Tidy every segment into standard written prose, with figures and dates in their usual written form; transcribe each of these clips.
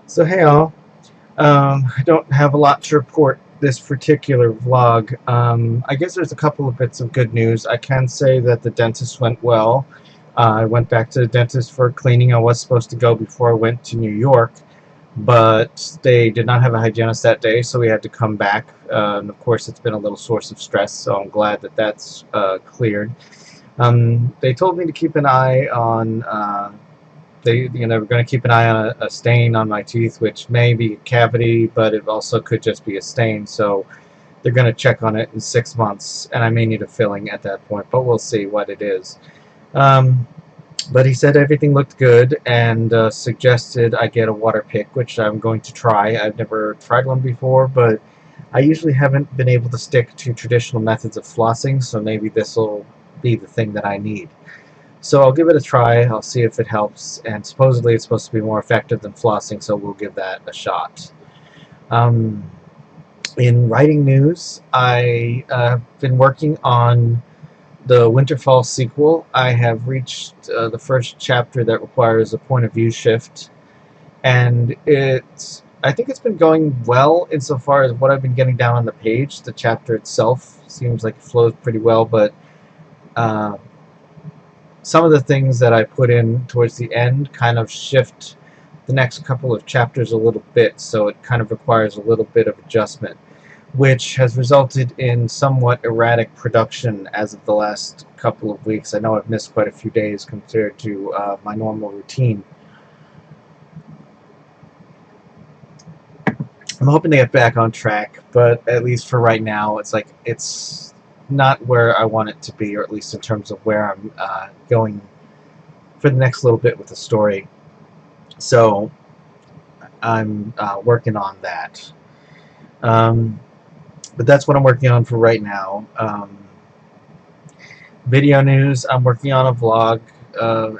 So hey all, I don't have a lot to report this particular vlog. I guess there's a couple of bits of good news. I can say that the dentist went well. I went back to the dentist for cleaning. I was supposed to go before I went to New York, but they did not have a hygienist that day, so we had to come back. And of course, it's been a little source of stress, so I'm glad that that's cleared. They told me to keep an eye on we're going to keep an eye on a stain on my teeth, which may be a cavity, but it also could just be a stain. So they're going to check on it in 6 months, and I may need a filling at that point, but we'll see what it is. But he said everything looked good and suggested I get a water pick, which I'm going to try. I've never tried one before, but I usually haven't been able to stick to traditional methods of flossing, so maybe this will be the thing that I need. So I'll give it a try. I'll see if it helps, and supposedly it's supposed to be more effective than flossing, so we'll give that a shot. In writing news, I have been working on the Winterfall sequel. I have reached the first chapter that requires a point of view shift, and I think it's been going well insofar as what I've been getting down on the page. The chapter itself seems like it flows pretty well, but some of the things that I put in towards the end kind of shift the next couple of chapters a little bit, so it kind of requires a little bit of adjustment, which has resulted in somewhat erratic production as of the last couple of weeks. I know I've missed quite a few days compared to my normal routine. I'm hoping to get back on track, but at least for right now, it's not where I want it to be, or at least in terms of where I'm going for the next little bit with the story. So I'm working on that. But that's what I'm working on for right now. Video news, I'm working on a vlog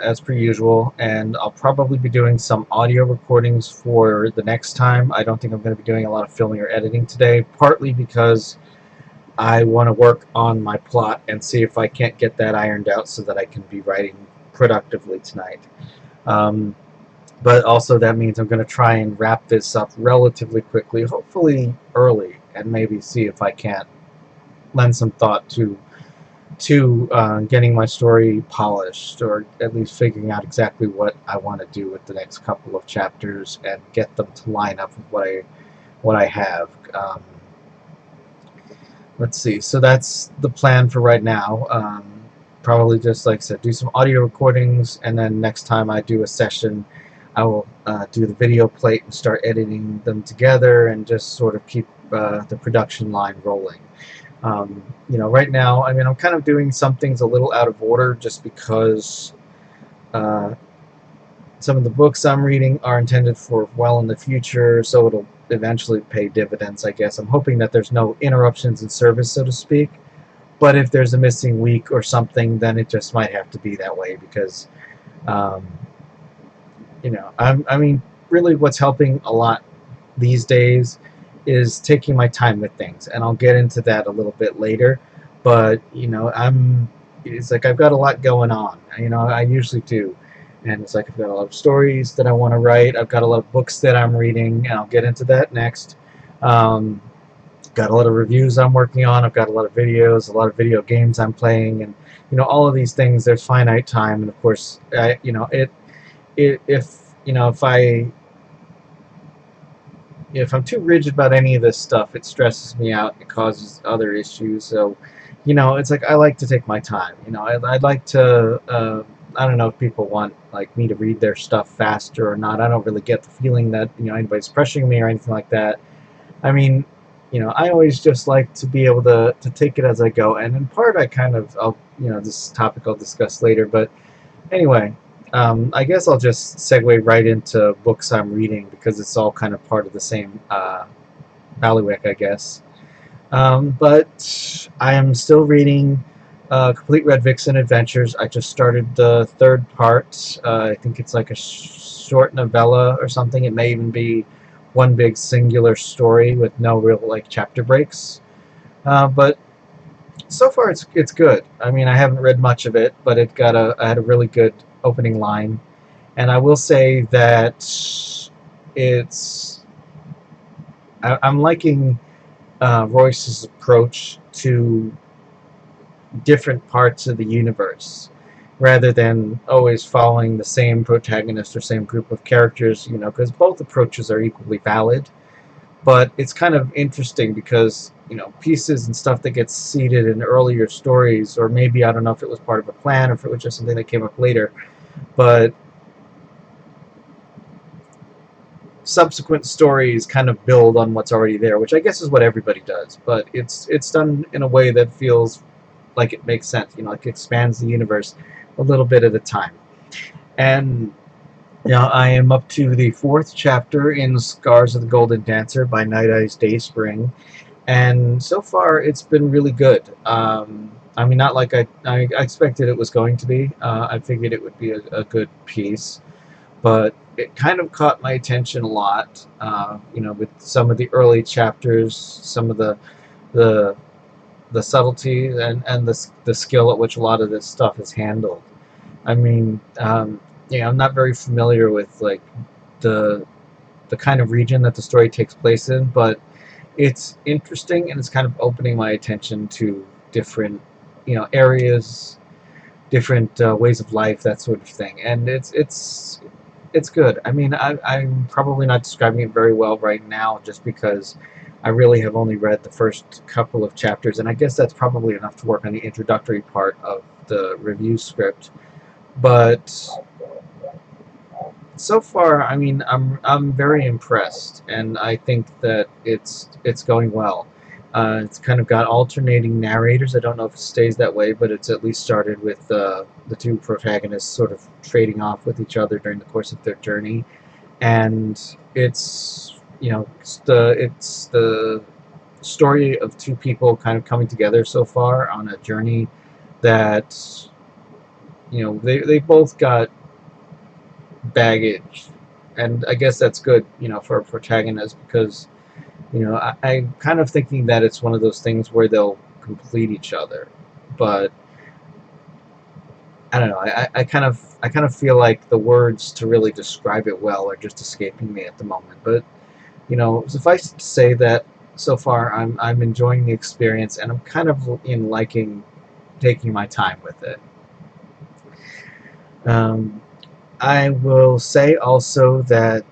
as per usual, and I'll probably be doing some audio recordings for the next time. I don't think I'm going to be doing a lot of filming or editing today, partly because I want to work on my plot and see if I can't get that ironed out so that I can be writing productively tonight. But also that means I'm going to try and wrap this up relatively quickly, hopefully early, and maybe see if I can't lend some thought to getting my story polished, or at least figuring out exactly what I want to do with the next couple of chapters and get them to line up with what I have. Let's see, so that's the plan for right now. Probably just, like I said, do some audio recordings, and then next time I do a session, I will do the video plate and start editing them together and just sort of keep the production line rolling. Right now, I mean, I'm kind of doing some things a little out of order just because some of the books I'm reading are intended for well in the future, so it'll eventually pay dividends, I guess. I'm hoping that there's no interruptions in service, so to speak, but if there's a missing week or something, then it just might have to be that way, because I mean, really what's helping a lot these days is taking my time with things, and I'll get into that a little bit later. But it's like I've got a lot going on. I usually do, and it's like I've got a lot of stories that I want to write. I've got a lot of books that I'm reading, and I'll get into that next. Got a lot of reviews I'm working on. I've got a lot of videos, a lot of video games I'm playing, and all of these things. There's finite time, and of course, if I'm too rigid about any of this stuff, it stresses me out. It causes other issues. So, it's like I like to take my time. I'd like to. I don't know if people want me to read their stuff faster or not. I don't really get the feeling that anybody's pressuring me or anything like that. I mean, I always just like to be able to take it as I go. And in part, this topic I'll discuss later. But anyway. I guess I'll just segue right into books I'm reading, because it's all kind of part of the same bailiwick, I guess. But I am still reading Complete Red Vixen Adventures. I just started the third part. I think it's like a short novella or something. It may even be one big singular story with no real chapter breaks. But so far it's good. I mean, I haven't read much of it, but I had a really good opening line, and I will say that it's I'm liking Royce's approach to different parts of the universe rather than always following the same protagonist or same group of characters, because both approaches are equally valid. But it's kind of interesting because, pieces and stuff that gets seeded in earlier stories, or maybe, I don't know if it was part of a plan or if it was just something that came up later, but subsequent stories kind of build on what's already there, which I guess is what everybody does, but it's done in a way that feels like it makes sense, like it expands the universe a little bit at a time. And I am up to the 4th chapter in Scars of the Golden Dancer by Night Eyes Dayspring, and so far it's been really good. I mean, not like I expected it was going to be. I figured it would be a good piece, but it kind of caught my attention a lot. With some of the early chapters, some of the subtlety and the skill at which a lot of this stuff is handled. I mean, I'm not very familiar with like the kind of region that the story takes place in, but it's interesting and it's kind of opening my attention to different, areas, different ways of life, that sort of thing, and it's good. I mean, I'm probably not describing it very well right now, just because I really have only read the first couple of chapters, and I guess that's probably enough to work on the introductory part of the review script. But so far, I mean, I'm very impressed, and I think that it's going well. It's kind of got alternating narrators. I don't know if it stays that way, but it's at least started with the two protagonists sort of trading off with each other during the course of their journey, and it's the story of two people kind of coming together so far on a journey that they both got baggage, and I guess that's good, for a protagonist, because I'm kind of thinking that it's one of those things where they'll complete each other, but I don't know. I kind of feel like the words to really describe it well are just escaping me at the moment. But suffice it to say that so far I'm enjoying the experience, and I'm kind of liking taking my time with it. I will say also that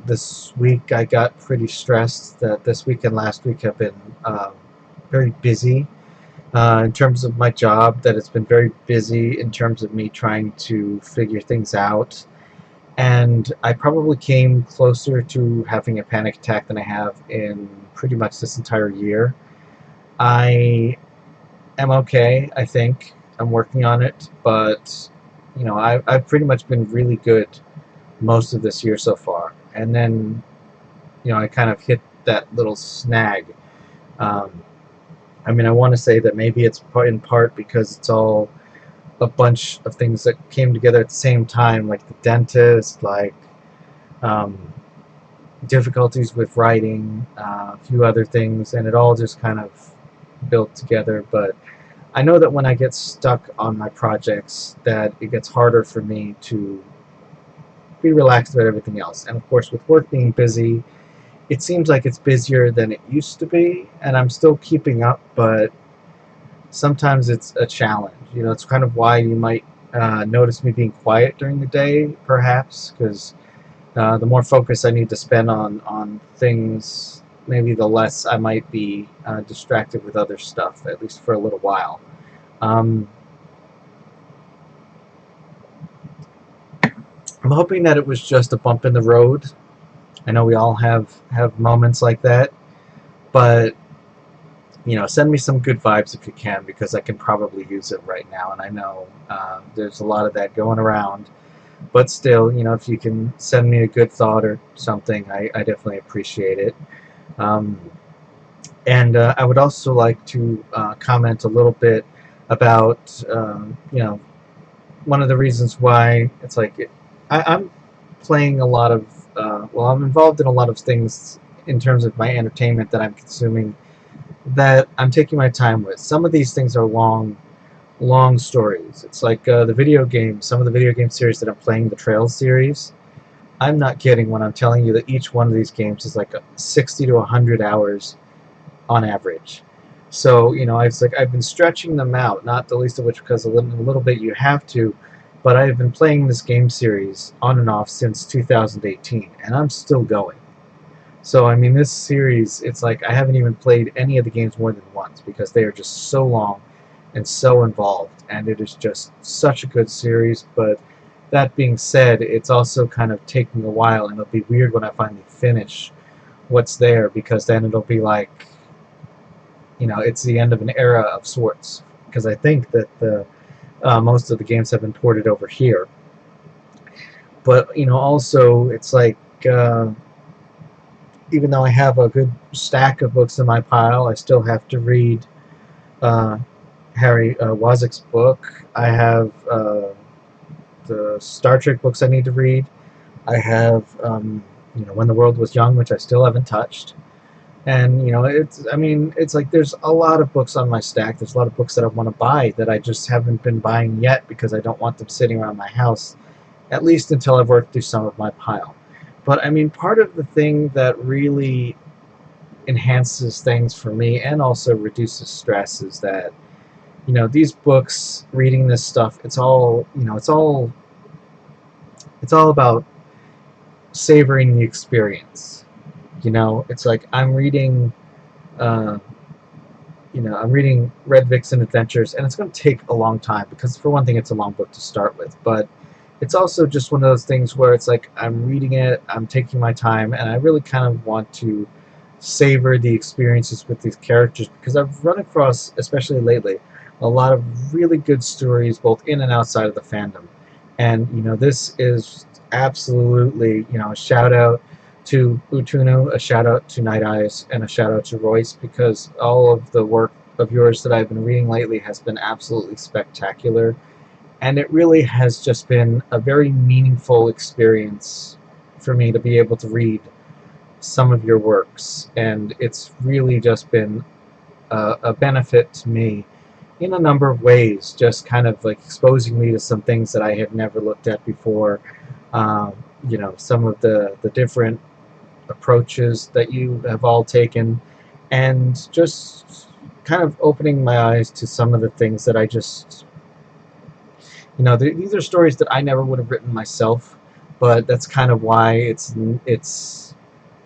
this week I got pretty stressed. That this week and last week have been very busy in terms of my job. That it's been very busy in terms of me trying to figure things out. And I probably came closer to having a panic attack than I have in pretty much this entire year. I am okay, I think. I'm working on it, but I've pretty much been really good most of this year so far. And then, I kind of hit that little snag. I mean, I want to say that maybe it's in part because it's all a bunch of things that came together at the same time, like the dentist, like difficulties with writing, a few other things, and it all just kind of built together. But I know that when I get stuck on my projects, that it gets harder for me to be relaxed about everything else. And of course, with work being busy, it seems like it's busier than it used to be, and I'm still keeping up, but sometimes it's a challenge. It's kind of why you might notice me being quiet during the day, perhaps, because the more focus I need to spend on things, maybe the less I might be distracted with other stuff, at least for a little while. I'm hoping that it was just a bump in the road. I know we all have moments like that, but send me some good vibes if you can, because I can probably use it right now, and I know there's a lot of that going around. But still, if you can send me a good thought or something, I definitely appreciate it. And I would also like to comment a little bit about, one of the reasons why it's like I'm playing a lot of, I'm involved in a lot of things in terms of my entertainment that I'm consuming, that I'm taking my time with. Some of these things are long stories. It's like some of the video game series that I'm playing, the Trails series. I'm not kidding when I'm telling you that each one of these games is like 60 to 100 hours on average. So, I've been stretching them out, not the least of which because a little bit you have to, but I've been playing this game series on and off since 2018, and I'm still going. So, I mean, this series, it's like I haven't even played any of the games more than once because they are just so long and so involved, and it is just such a good series. But that being said, it's also kind of taking a while, and it'll be weird when I finally finish what's there because then it'll be like, it's the end of an era of sorts. Because I think that the most of the games have been ported over here. But also it's like even though I have a good stack of books in my pile, I still have to read uh, Harry Wozniak's book. I have the Star Trek books I need to read. I have When the World Was Young, which I still haven't touched. And it's like there's a lot of books on my stack. There's a lot of books that I want to buy that I just haven't been buying yet because I don't want them sitting around my house, at least until I've worked through some of my pile. But I mean, part of the thing that really enhances things for me and also reduces stress is that these books, reading this stuff, it's all about savoring the experience. It's like uh, I'm reading Red Vixen Adventures, and it's going to take a long time because, for one thing, it's a long book to start with, but it's also just one of those things where it's like I'm reading it, I'm taking my time, and I really kind of want to savor the experiences with these characters because I've run across, especially lately, a lot of really good stories both in and outside of the fandom. And this is absolutely, a shout out to Utunu, a shout out to Night Eyes, and a shout out to Royce because all of the work of yours that I've been reading lately has been absolutely spectacular. And it really has just been a very meaningful experience for me to be able to read some of your works. And it's really just been a benefit to me in a number of ways, just kind of like exposing me to some things that I had never looked at before. Um, some of the different approaches that you have all taken, and just kind of opening my eyes to some of the things that I just, these are stories that I never would have written myself, but that's kind of why it's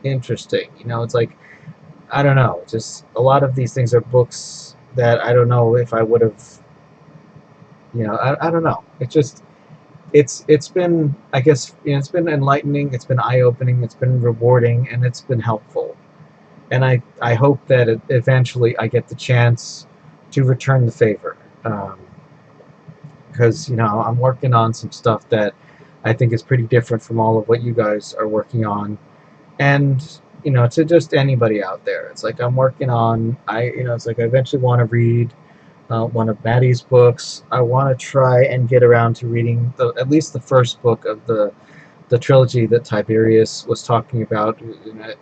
interesting. It's like I don't know, just a lot of these things are books that I don't know if I would have, I don't know. It's been, I guess, it's been enlightening, it's been eye-opening, it's been rewarding, and it's been helpful. And I hope that eventually I get the chance to return the favor. Because, I'm working on some stuff that I think is pretty different from all of what you guys are working on. And, to just anybody out there, it's like I'm working on, it's like I eventually want to read one of Maddie's books. I want to try and get around to reading at least the first book of the trilogy that Tiberius was talking about.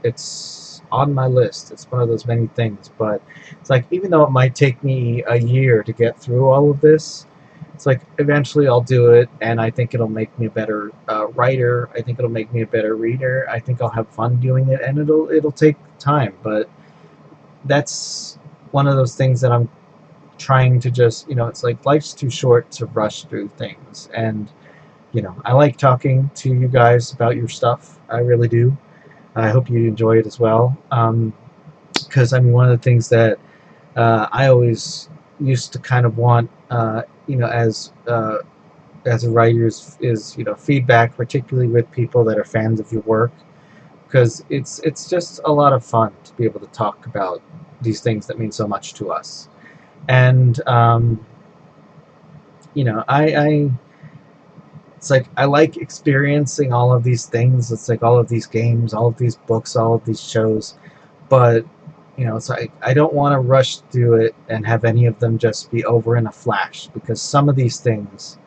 It's on my list. It's one of those many things, but it's like even though it might take me a year to get through all of this, it's like eventually I'll do it, and I think it'll make me a better writer. I think it'll make me a better reader. I think I'll have fun doing it, and it'll take time, but that's one of those things that I'm trying to just, it's like life's too short to rush through things. And, I like talking to you guys about your stuff. I really do. I hope you enjoy it as well. Because, one of the things that I always used to kind of want, as a writer is feedback, particularly with people that are fans of your work. Because it's just a lot of fun to be able to talk about these things that mean so much to us. And I it's like I like experiencing all of these things. It's like all of these games, all of these books, all of these shows, but it's like I don't want to rush through it and have any of them just be over in a flash, because some of these things,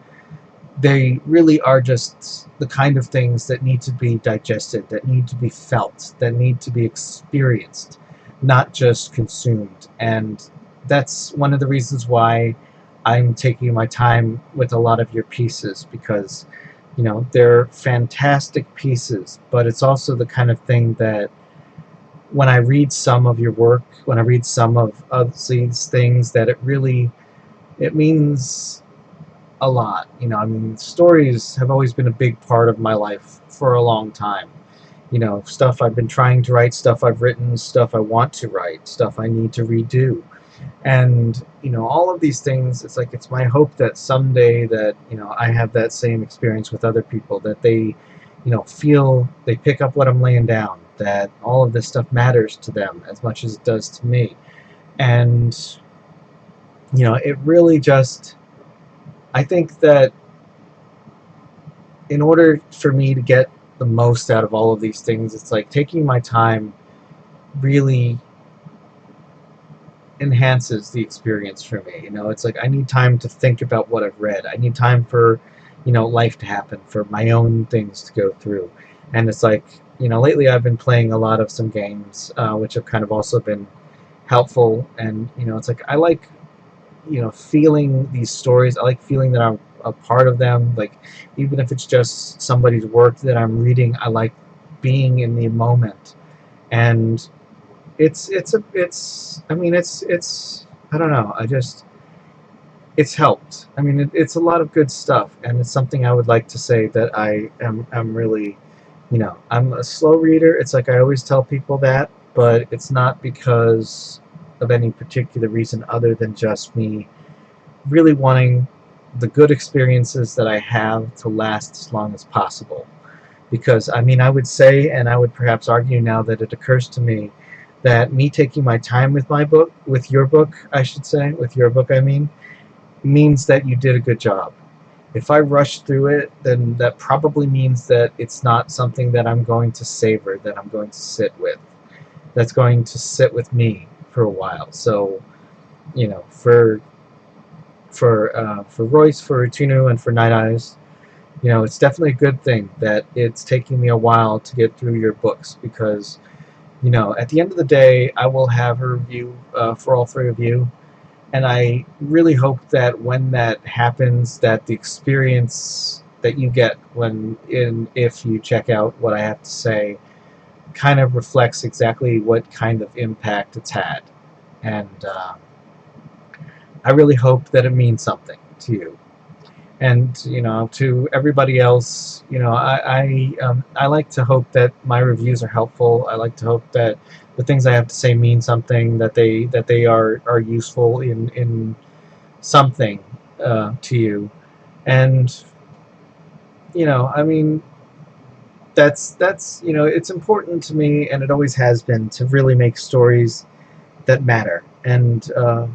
they really are just the kind of things that need to be digested, that need to be felt, that need to be experienced, not just consumed. And that's one of the reasons why I'm taking my time with a lot of your pieces, because They're fantastic pieces, but it's also the kind of thing that when I read some of your work, when I read some of these things, that it means a lot. Stories have always been a big part of my life for a long time. Stuff I've been trying to write, stuff I've written, stuff I want to write, stuff I need to redo. And all of these things, it's my hope that someday that I have that same experience with other people, that they feel, they pick up what I'm laying down, that all of this stuff matters to them as much as it does to me. And it really just, I think that in order for me to get the most out of all of these things, it's like taking my time really enhances the experience for me. It's like I need time to think about what I've read. I need time for life to happen, for my own things to go through. And it's like lately I've been playing a lot of some games, which have kind of also been helpful. And it's like I like feeling these stories. I like feeling that I'm a part of them. Like, even if it's just somebody's work that I'm reading, I like being in the moment. And it's I don't know, it's helped. It's a lot of good stuff, and it's something I would like to say that I'm really, I'm a slow reader. It's like I always tell people that, but it's not because of any particular reason other than just me really wanting the good experiences that I have to last as long as possible. Because I would say, and I would perhaps argue now that it occurs to me, that me taking my time with my book, with your book, I should say, with your book, means that you did a good job. If I rush through it, then that probably means that it's not something that I'm going to savor, that I'm going to sit with, that's going to sit with me for a while. So, for Royce, for Utinu, and for Night Eyes, it's definitely a good thing that it's taking me a while to get through your books, because at the end of the day, I will have a review for all three of you, and I really hope that when that happens, that the experience that you get if you check out what I have to say kind of reflects exactly what kind of impact it's had. And I really hope that it means something to you. And to everybody else, I like to hope that my reviews are helpful. I like to hope that the things I have to say mean something, that they are useful in something to you. And that's it's important to me, and it always has been, to really make stories that matter, and to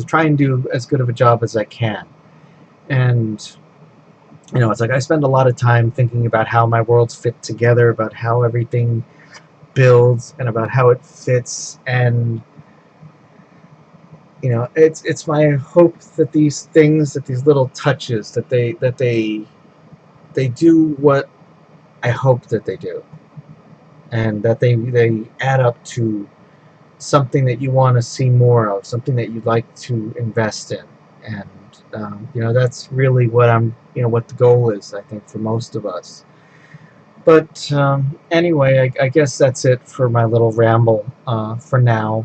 try and do as good of a job as I can. And it's like I spend a lot of time thinking about how my worlds fit together, about how everything builds, and about how it fits. And it's my hope that these things, that these little touches, that they do what I hope that they do, and that they add up to something that you want to see more of, something that you'd like to invest in. And that's really what the goal is, I think, for most of us. But anyway, I guess that's it for my little ramble for now.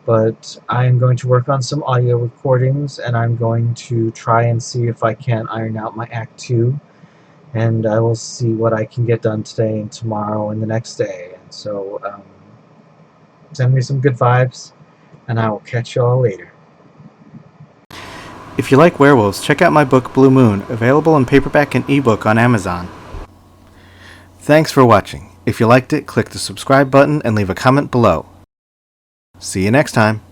But I'm going to work on some audio recordings, and I'm going to try and see if I can iron out my Act 2. And I will see what I can get done today and tomorrow and the next day. And so send me some good vibes, and I will catch y'all later. If you like werewolves, check out my book Blue Moon, available in paperback and ebook on Amazon. Thanks for watching. If you liked it, click the subscribe button and leave a comment below. See you next time.